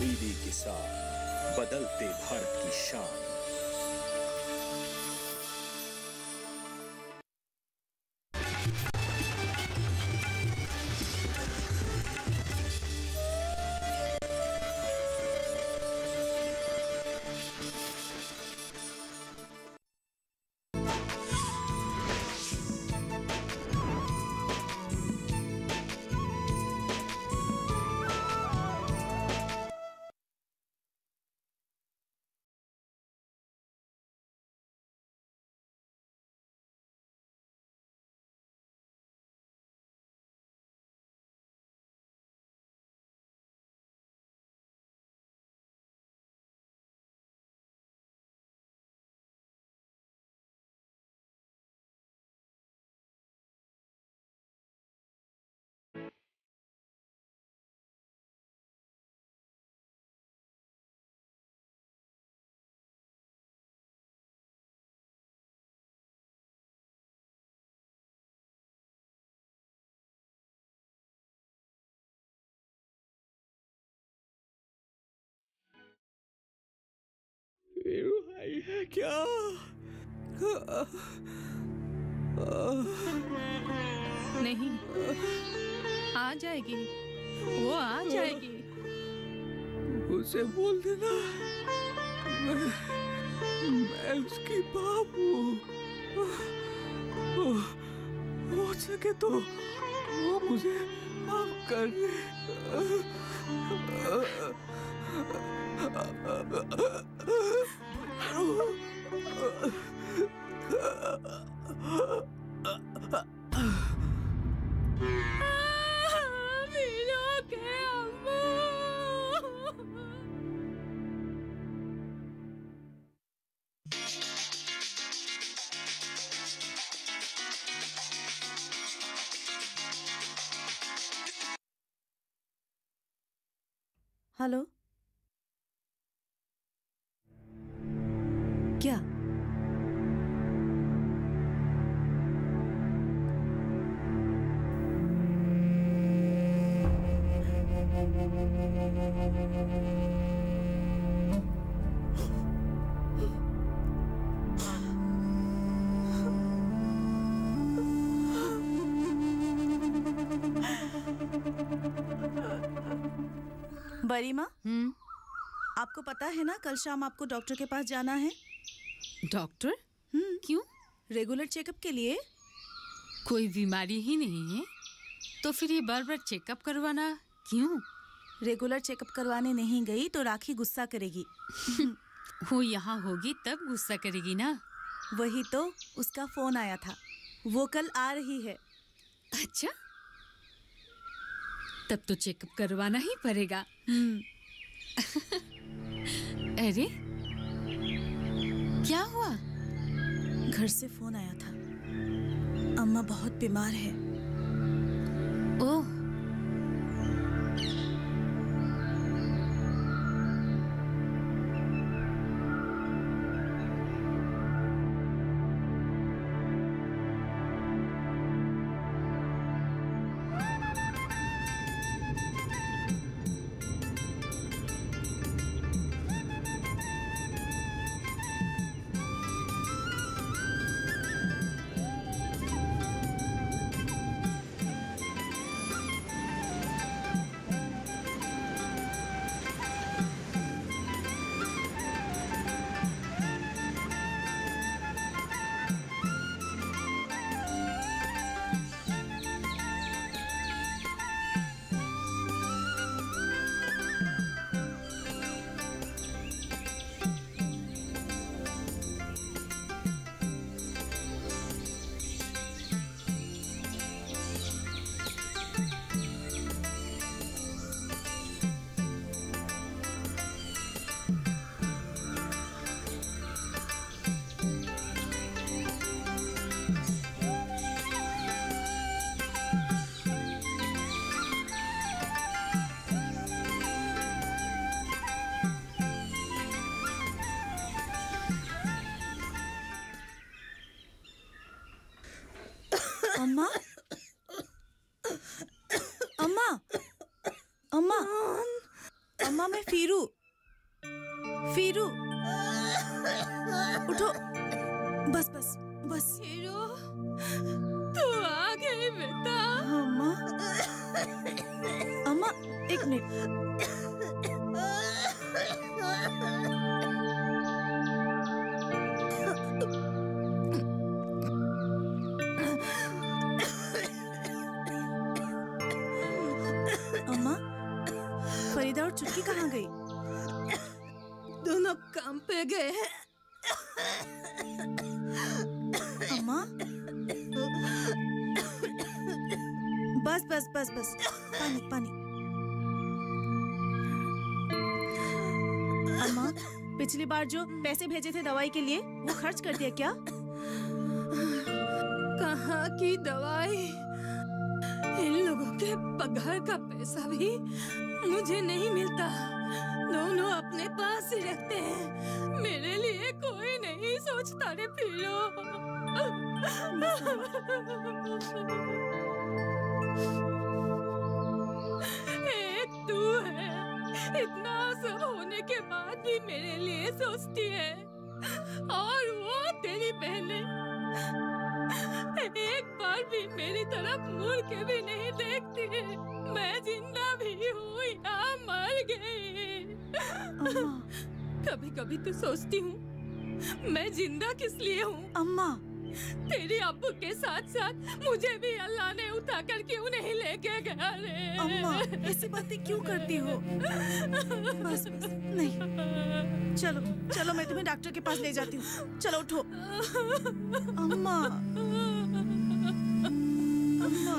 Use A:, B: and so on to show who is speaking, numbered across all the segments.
A: दीदी के साथ बदलते भारत की शान।
B: वीरू भाई है क्या?
C: नहीं, आ जाएगी, वो आ जाएगी।
B: उसे बोल देना मैं उसकी बाप हूँ। हो सके तो वो मुझे माफ कर दे।
D: हेलो, क्या? बरीमा, आपको पता है ना कल शाम आपको डॉक्टर के पास जाना है।
C: डॉक्टर? क्यों?
D: रेगुलर चेकअप के लिए।
C: कोई बीमारी ही नहीं है तो फिर ये बार बार चेकअप करवाना क्यों?
D: रेगुलर चेकअप करवाने नहीं गई तो राखी गुस्सा करेगी।
C: वो यहाँ होगी तब गुस्सा करेगी ना।
D: वही तो, उसका फोन आया था, वो कल आ रही है।
C: अच्छा, तब तो चेकअप करवाना ही पड़ेगा। अरे क्या हुआ?
D: घर से फोन आया था, अम्मा बहुत बीमार है।
C: ओह,
D: फीरू, फीरू, उठो। बस बस बस।
C: हीरो, तू आ गई बेटा।
D: अम्मा, अम्मा एक मिनट। अम्मा, फरीदा और चुटकी कहाँ गई?
C: दोनों काम पे गए हैं।
D: अम्मा, बस बस बस बस, पानी पानी। अम्मा, पिछली बार जो पैसे भेजे थे दवाई के लिए वो खर्च कर दिया क्या?
C: कहाँ की दवाई? इन लोगों के पगार का पैसा भी मुझे नहीं मिलता। दोनों अपने पास ही रखते हैं। मेरे लिए कोई नहीं सोचता रे फिरो। एक तू है, इतना सब होने के बाद भी मेरे लिए सोचती है। और वो तेरी बहनें एक बार भी मेरी तरफ मुड़ के भी नहीं देखती है। मैं जिंदा भी हूँ या मर गई। कभी कभी तो सोचती हूँ मैं जिंदा किस लिए हूँ।
D: अम्मा,
C: तेरे अब्बू के साथ साथ मुझे भी अल्लाह ने उठा कर क्यों नहीं लेके गया रे।
D: अम्मा ऐसी बातें क्यों करती हो? बस बस, नहीं, चलो चलो मैं तुम्हें डॉक्टर के पास ले जाती हूँ। चलो उठो। अम्मा, अम्मा।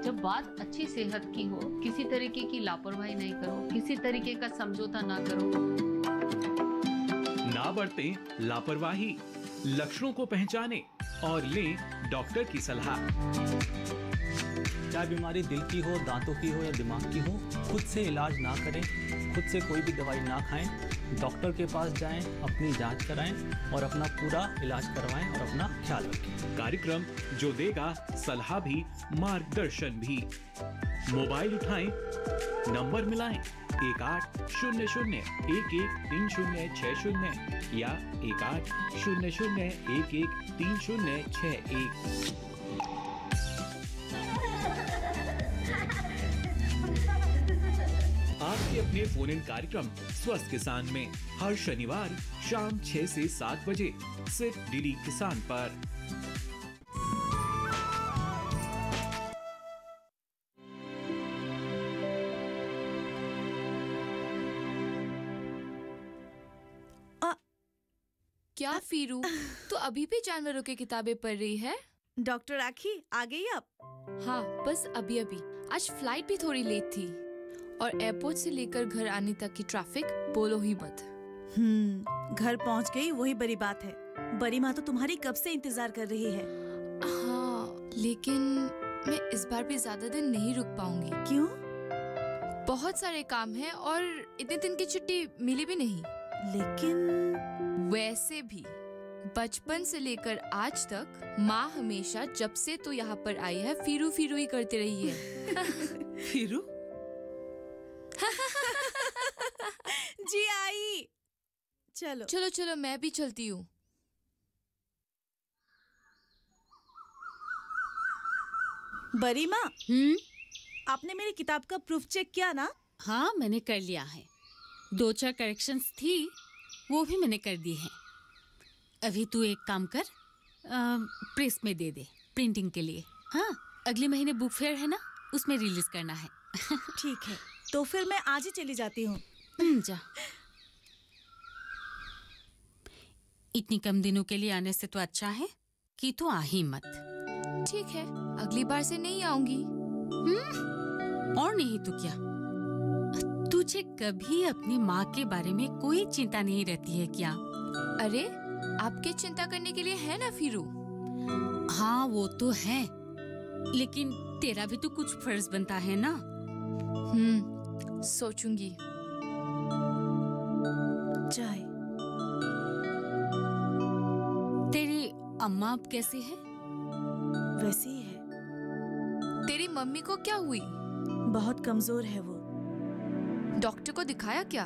E: जब बात अच्छी सेहत की हो, किसी तरीके की लापरवाही नहीं करो, किसी तरीके का समझौता ना करो।
A: ना बरतें लापरवाही, लक्षणों को पहचानें और लें डॉक्टर की सलाह।
F: चाहे बीमारी दिल की हो, दांतों की हो या दिमाग की हो, खुद से इलाज ना करें, खुद से कोई भी दवाई ना खाएं, डॉक्टर के पास जाएं, अपनी जांच कराएं और अपना पूरा इलाज करवाएं और अपना ख्याल रखें।
A: कार्यक्रम जो देगा सलाह भी मार्गदर्शन भी। मोबाइल उठाएं, नंबर मिलाएं 1800113060 या 1800113061। आपके अपने फोन इन कार्यक्रम स्वस्थ किसान में हर शनिवार शाम 6 से 7 बजे सिर्फ डीडी किसान पर।
G: क्या फीरू, तो अभी भी जानवरों की किताबें पढ़ रही है?
D: डॉक्टर आखी आ गई आप?
G: हाँ, बस अभी अभी। आज फ्लाइट भी थोड़ी लेट थी और एयरपोर्ट से लेकर घर आने तक की ट्रैफिक बोलो ही मत।
D: घर पहुंच गई वही बड़ी बात है। बड़ी माँ तो तुम्हारी कब से इंतजार कर रही है।
G: हाँ, लेकिन मैं इस बार भी ज्यादा दिन नहीं रुक पाऊंगी।
D: क्यों?
G: बहुत सारे काम हैं और इतने दिन की छुट्टी मिली भी नहीं।
D: लेकिन
G: वैसे भी बचपन से लेकर आज तक माँ हमेशा जब से तो यहाँ पर आई है फिरू फिरू ही करती रही है।
B: फिरू?
D: जी आई। चलो
G: चलो चलो मैं भी चलती हूँ।
D: बरी माँ, आपने मेरी किताब का प्रूफ चेक किया ना?
H: हाँ, मैंने कर लिया है। 2-4 करेक्शंस थी, वो भी मैंने कर दी है। अभी तू एक काम कर, प्रेस में दे दे प्रिंटिंग के लिए। हाँ, अगले महीने बुक फेयर है ना, उसमें रिलीज करना है।
D: ठीक है, तो फिर मैं आज ही चली जाती हूँ।
H: जा। इतनी कम दिनों के लिए आने से तो अच्छा है कि तू आ ही मत।
G: ठीक है, अगली बार से नहीं आऊंगी।
H: और नहीं तो क्या, तुझे कभी अपनी माँ के बारे में कोई चिंता नहीं रहती है क्या?
G: अरे आपके चिंता करने के लिए है ना फिरू।
H: हाँ वो तो है, लेकिन तेरा भी तो कुछ फर्ज बनता है ना।
G: सोचूंगी।
D: चाय।
H: तेरी अम्मा अब कैसी है?
D: वैसी ही है।
G: तेरी मम्मी को क्या हुई?
D: बहुत कमजोर है वो।
G: डॉक्टर को दिखाया क्या?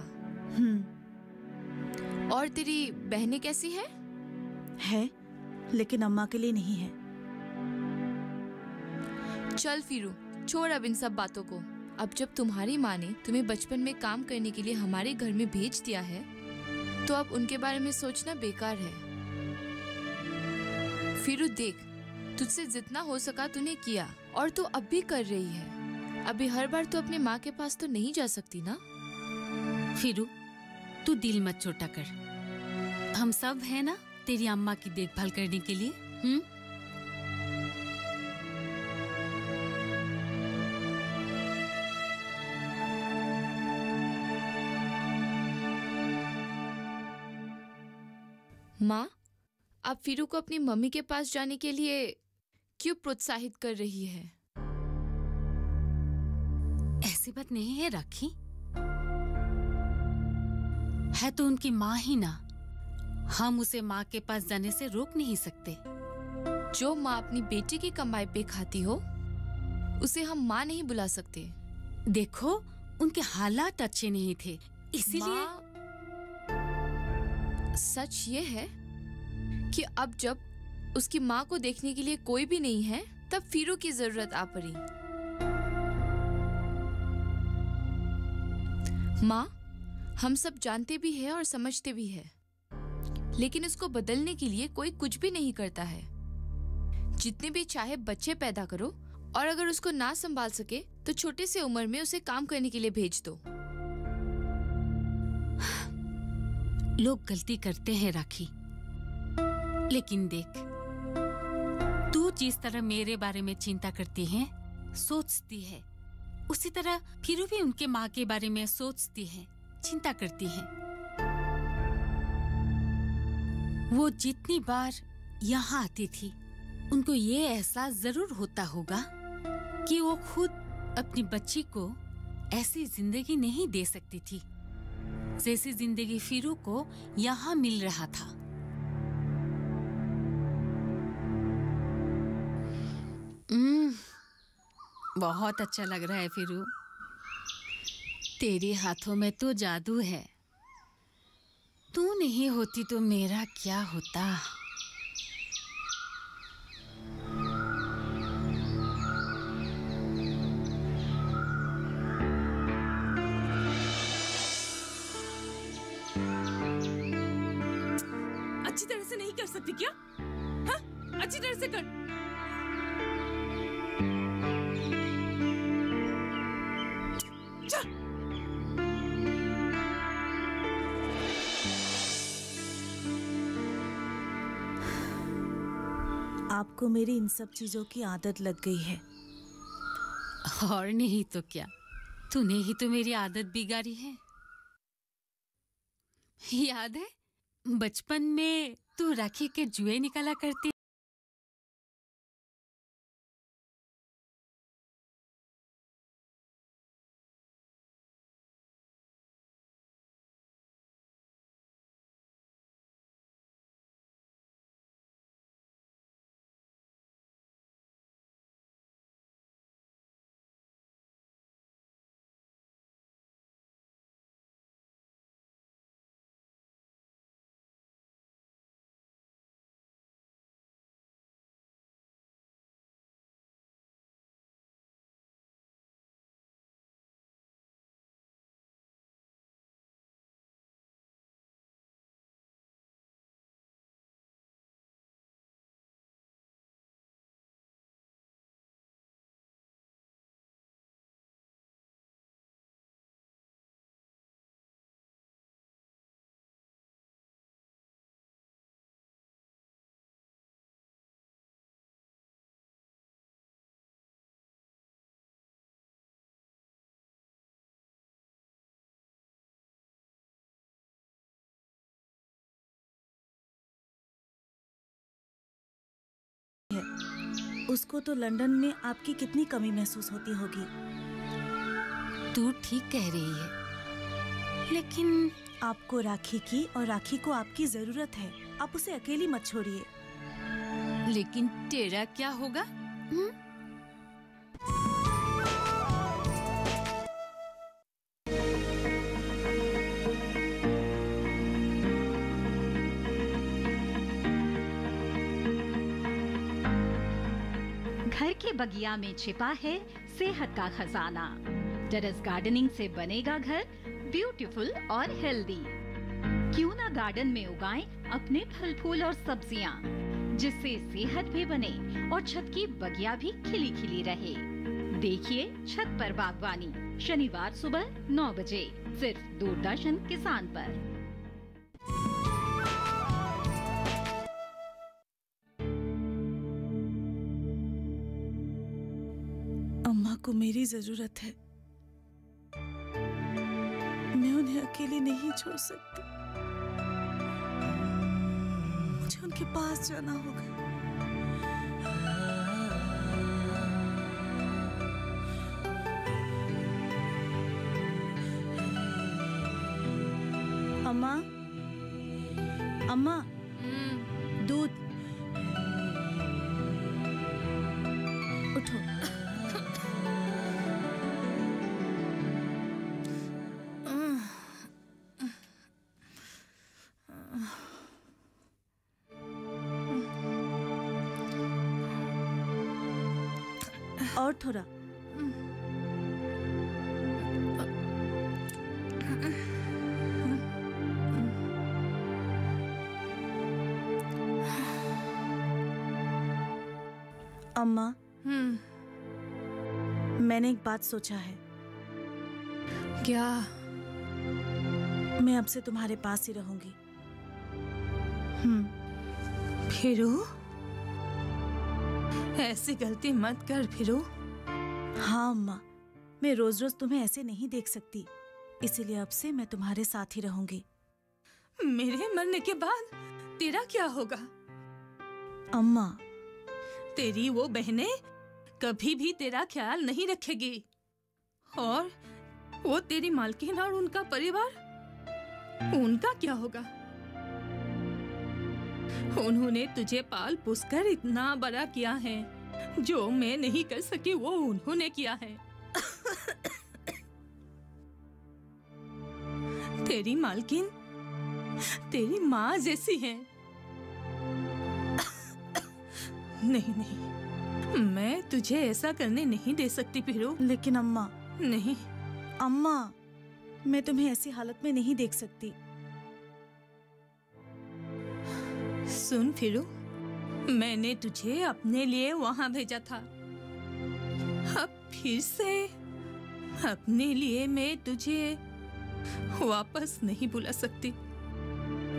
G: और तेरी बहनें कैसी है?
D: लेकिन अम्मा के लिए नहीं है।
G: चल फिरू, छोड़ अब इन सब बातों को। अब जब तुम्हारी माँ ने तुम्हें बचपन में काम करने के लिए हमारे घर में भेज दिया है, तो अब उनके बारे में सोचना बेकार है। फिरू देख, तुझसे जितना हो सका तूने किया और तू अब भी कर रही है। अभी हर बार तू अपने माँ के पास तो नहीं जा सकती ना।
H: फिरू, तू दिल मत छोटा कर। हम सब है ना तेरी अम्मा की देखभाल करने के लिए।
G: माँ, आप फिरू को अपनी मम्मी के पास जाने के लिए क्यों प्रोत्साहित कर रही है?
H: ऐसी बात नहीं है राखी, है तो उनकी माँ ही ना। हम उसे माँ के पास जाने से रोक नहीं सकते।
G: जो माँ अपनी बेटी की कमाई पे खाती हो, उसे हम माँ नहीं बुला सकते।
H: देखो, उनके हालात अच्छे नहीं थे, इसीलिए।
G: सच ये है कि अब जब उसकी माँ को देखने के लिए कोई भी नहीं है, तब फिरू की जरूरत आ पड़ी। माँ, हम सब जानते भी हैं और समझते भी हैं, लेकिन इसको बदलने के लिए कोई कुछ भी नहीं करता है। जितने भी चाहे बच्चे पैदा करो, और अगर उसको ना संभाल सके तो छोटे से उम्र में उसे काम करने के लिए भेज दो।
H: लोग गलती करते हैं राखी, लेकिन देख, तू जिस तरह मेरे बारे में चिंता करती है, सोचती है, उसी तरह फिरू भी उनके माँ के बारे में सोचती है, चिंता करती है। वो जितनी बार यहाँ आती थी, उनको ये एहसास जरूर होता होगा कि वो खुद अपनी बच्ची को ऐसी जिंदगी नहीं दे सकती थी जैसी जिंदगी फिरू को यहाँ मिल रहा था। बहुत अच्छा लग रहा है फिरू, तेरे हाथों में तो जादू है। तू नहीं होती तो मेरा क्या होता।
B: अच्छी तरह से नहीं कर सकती क्या? हाँ, अच्छी तरह से कर।
D: आपको मेरी इन सब चीजों की आदत लग गई है।
H: और नहीं तो क्या, तूने ही तो मेरी आदत बिगाड़ी है। याद है बचपन में तू राखी के जुए निकाला करती
D: उसको तो लंदन में आपकी कितनी कमी महसूस होती होगी।
H: तू ठीक कह रही है, लेकिन
D: आपको राखी की और राखी को आपकी जरूरत है। आप उसे अकेली मत छोड़िए।
H: लेकिन तेरा क्या होगा?
I: घर के बगिया में छिपा है सेहत का खजाना। टेरेस गार्डनिंग से बनेगा घर ब्यूटीफुल और हेल्दी। क्यों ना गार्डन में उगाएं अपने फल फूल और सब्जियां, जिससे सेहत भी बने और छत की बगिया भी खिली खिली रहे। देखिए छत पर बागवानी, शनिवार सुबह 9 बजे सिर्फ दूरदर्शन किसान पर।
D: अम्मा को मेरी जरूरत है। मैं उन्हें अकेले नहीं छोड़ सकती। मुझे उनके पास जाना होगा। अम्मा, अम्मा, दूध। उठो। और थोड़ा। अम्मा, मैंने एक बात सोचा है।
C: क्या?
D: मैं अब से तुम्हारे पास ही रहूंगी।
C: फिरू, ऐसी गलती मत कर फिरू।
D: हाँ अम्मा, मैं रोज रोज तुम्हें ऐसे नहीं देख सकती, इसीलिए अब से मैं तुम्हारे साथ ही रहूंगी।
C: मेरे मरने के बाद तेरा क्या होगा?
D: अम्मा,
C: तेरी वो बहनें कभी भी तेरा ख्याल नहीं रखेगी, और वो तेरी मालकिन और उनका परिवार, उनका क्या होगा? उन्होंने तुझे पाल पोस कर इतना बड़ा किया है। जो मैं नहीं कर सकी वो उन्होंने किया है। तेरी मालकिन तेरी माँ जैसी है। नहीं नहीं, मैं तुझे ऐसा करने नहीं दे सकती फिरू।
D: लेकिन अम्मा।
C: नहीं
D: अम्मा, मैं तुम्हें ऐसी हालत में नहीं देख सकती।
C: सुन फिरू, मैंने तुझे अपने लिए वहां भेजा था। अब फिर से अपने लिए मैं तुझे वापस नहीं बुला सकती।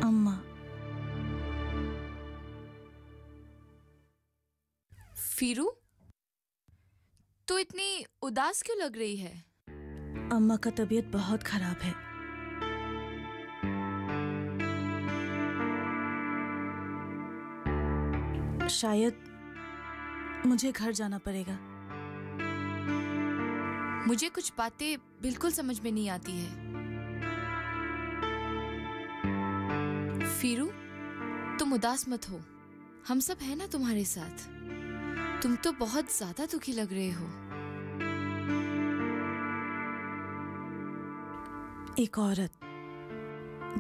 D: अम्मा।
G: फिरू, तो इतनी उदास क्यों लग रही है?
D: अम्मा का तबीयत बहुत खराब है। शायद मुझे घर जाना पड़ेगा।
G: मुझे कुछ बातें बिल्कुल समझ में नहीं आती है। फिरू, तुम उदास मत हो, हम सब हैं ना तुम्हारे साथ। तुम तो बहुत ज्यादा दुखी लग रहे हो।
D: एक औरत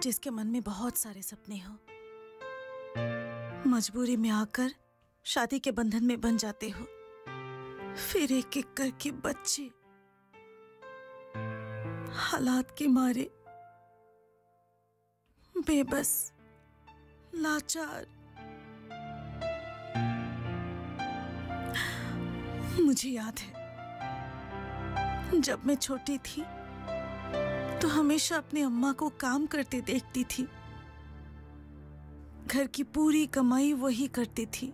D: जिसके मन में बहुत सारे सपने हो, मजबूरी में आकर शादी के बंधन में बन जाते हो। फिर एक एक करके बच्चे हालात के मारे बेबस, लाचार। मुझे याद है जब मैं छोटी थी तो हमेशा अपनी अम्मा को काम करते देखती थी। घर की पूरी कमाई वही करती थी।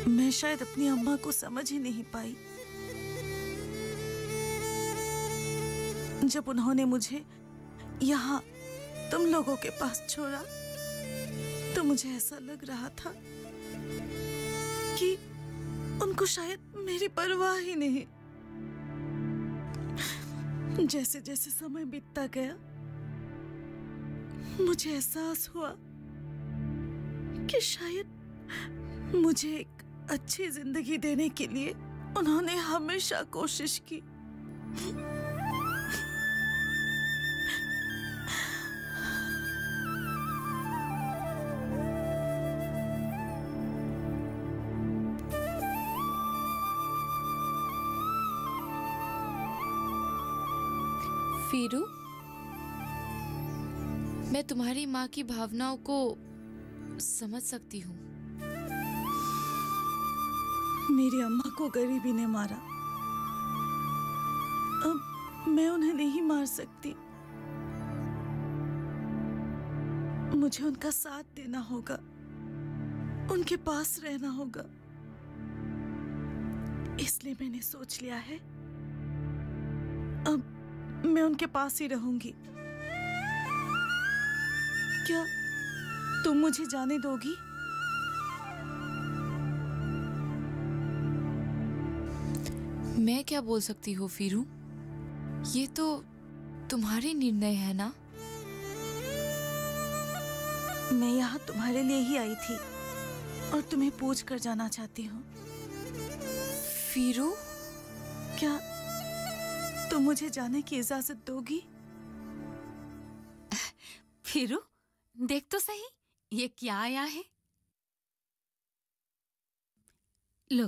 D: मैं शायद अपनी अम्मा को समझ ही नहीं पाई। जब उन्होंने मुझे यहाँ तुम लोगों के पास छोड़ा तो मुझे ऐसा लग रहा था कि उनको शायद मेरी परवाह ही नहीं। जैसे जैसे समय बीतता गया मुझे एहसास हुआ कि शायद मुझे एक अच्छी जिंदगी देने के लिए उन्होंने हमेशा कोशिश की।
G: वीरू, मैं तुम्हारी माँ की भावनाओं को समझ सकती हूँ।
D: मेरी अम्मा को गरीबी ने मारा, अब मैं उन्हें नहीं मार सकती। मुझे उनका साथ देना होगा, उनके पास रहना होगा। इसलिए मैंने सोच लिया है अब मैं उनके पास ही रहूंगी। क्या तुम मुझे जाने दोगी?
G: मैं क्या बोल सकती हूँ वीरू, ये तो तुम्हारी निर्णय है ना।
D: मैं यहाँ तुम्हारे लिए ही आई थी और तुम्हें पूछ कर जाना चाहती हूँ।
G: वीरू,
D: क्या तुम मुझे जाने की इजाजत दोगी?
H: वीरू, देख तो सही ये क्या आया है। लो